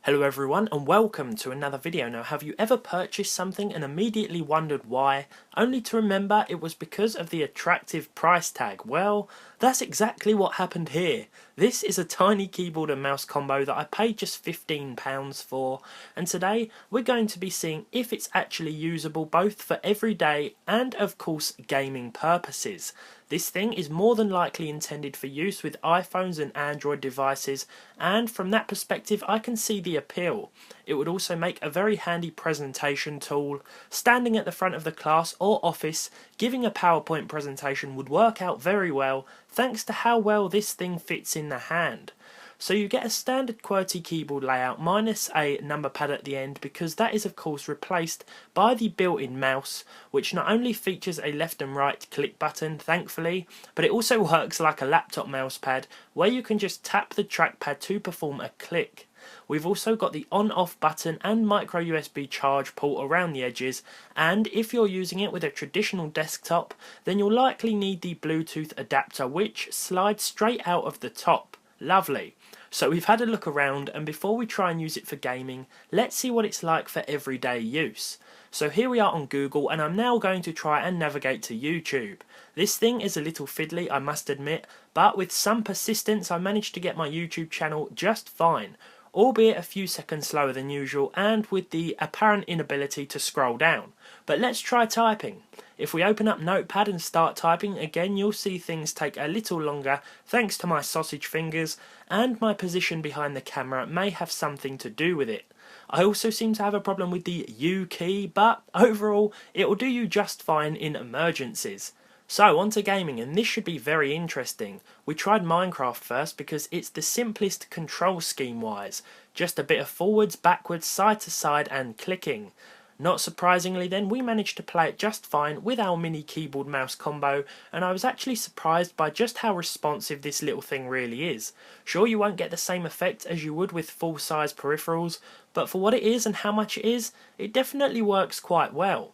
Hello everyone and welcome to another video. Now, have you ever purchased something and immediately wondered why, only to remember it was because of the attractive price tag? Well, that's exactly what happened here. This is a tiny keyboard and mouse combo that I paid just £15 for, and today we're going to be seeing if it's actually usable both for everyday and of course gaming purposes. This thing is more than likely intended for use with iPhones and Android devices, and from that perspective I can see the appeal. It would also make a very handy presentation tool. Standing at the front of the class or office, giving a PowerPoint presentation would work out very well thanks to how well this thing fits in the hand. So you get a standard QWERTY keyboard layout minus a number pad at the end, because that is of course replaced by the built-in mouse, which not only features a left and right click button thankfully, but it also works like a laptop mouse pad where you can just tap the trackpad to perform a click. We've also got the on-off button and micro USB charge port around the edges, and if you're using it with a traditional desktop then you'll likely need the Bluetooth adapter, which slides straight out of the top. Lovely. So we've had a look around, and before we try and use it for gaming, let's see what it's like for everyday use. So here we are on Google, and I'm now going to try and navigate to YouTube. This thing is a little fiddly, I must admit, but with some persistence I managed to get my YouTube channel just fine, albeit a few seconds slower than usual and with the apparent inability to scroll down. But let's try typing. If we open up Notepad and start typing, again you'll see things take a little longer thanks to my sausage fingers, and my position behind the camera may have something to do with it. I also seem to have a problem with the U key, but overall it will do you just fine in emergencies. So on to gaming, and this should be very interesting. We tried Minecraft first because it's the simplest control scheme wise, just a bit of forwards, backwards, side to side and clicking. Not surprisingly then, we managed to play it just fine with our mini keyboard mouse combo, and I was actually surprised by just how responsive this little thing really is. Sure, you won't get the same effect as you would with full size peripherals, but for what it is and how much it is, it definitely works quite well.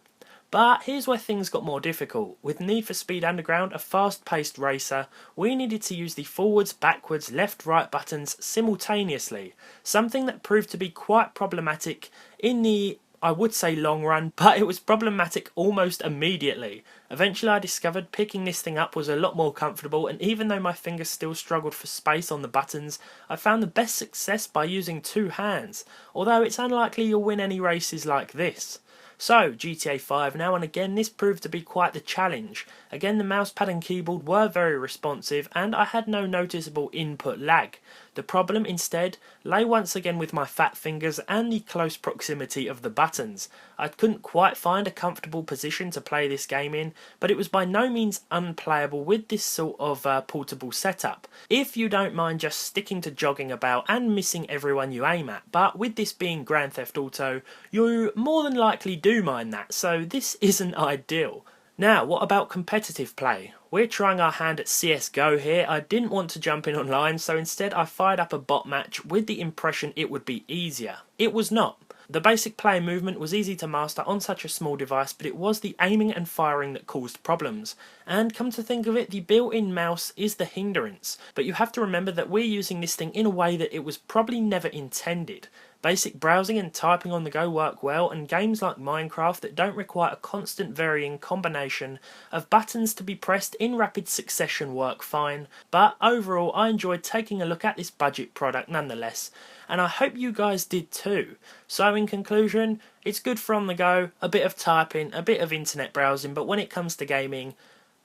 But here's where things got more difficult. With NFS Underground, a fast-paced racer, we needed to use the forwards, backwards, left, right buttons simultaneously, something that proved to be quite problematic in the, I would say, long run, but it was problematic almost immediately. Eventually I discovered picking this thing up was a lot more comfortable, and even though my fingers still struggled for space on the buttons, I found the best success by using two hands, although it's unlikely you'll win any races like this. So, GTA 5 now, and again this proved to be quite the challenge. Again the mousepad and keyboard were very responsive and I had no noticeable input lag. The problem instead lay once again with my fat fingers and the close proximity of the buttons. I couldn't quite find a comfortable position to play this game in, but it was by no means unplayable with this sort of portable setup, if you don't mind just sticking to jogging about and missing everyone you aim at. But with this being Grand Theft Auto, you more than likely do mind that, so this isn't ideal. Now, what about competitive play? We're trying our hand at CSGO here. I didn't want to jump in online, so instead I fired up a bot match with the impression it would be easier. It was not. The basic player movement was easy to master on such a small device, but it was the aiming and firing that caused problems. And come to think of it, the built-in mouse is the hindrance. But you have to remember that we're using this thing in a way that it was probably never intended. Basic browsing and typing on the go work well, and games like Minecraft that don't require a constant varying combination of buttons to be pressed in rapid succession work fine. But overall I enjoyed taking a look at this budget product nonetheless, and I hope you guys did too. So in conclusion, it's good for on the go, a bit of typing, a bit of internet browsing, but when it comes to gaming,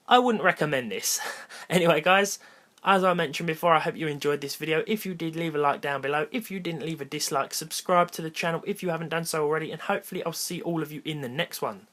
I wouldn't recommend this. Anyway guys, as I mentioned before, I hope you enjoyed this video. If you did, leave a like down below. If you didn't, leave a dislike. Subscribe to the channel if you haven't done so already, and hopefully I'll see all of you in the next one.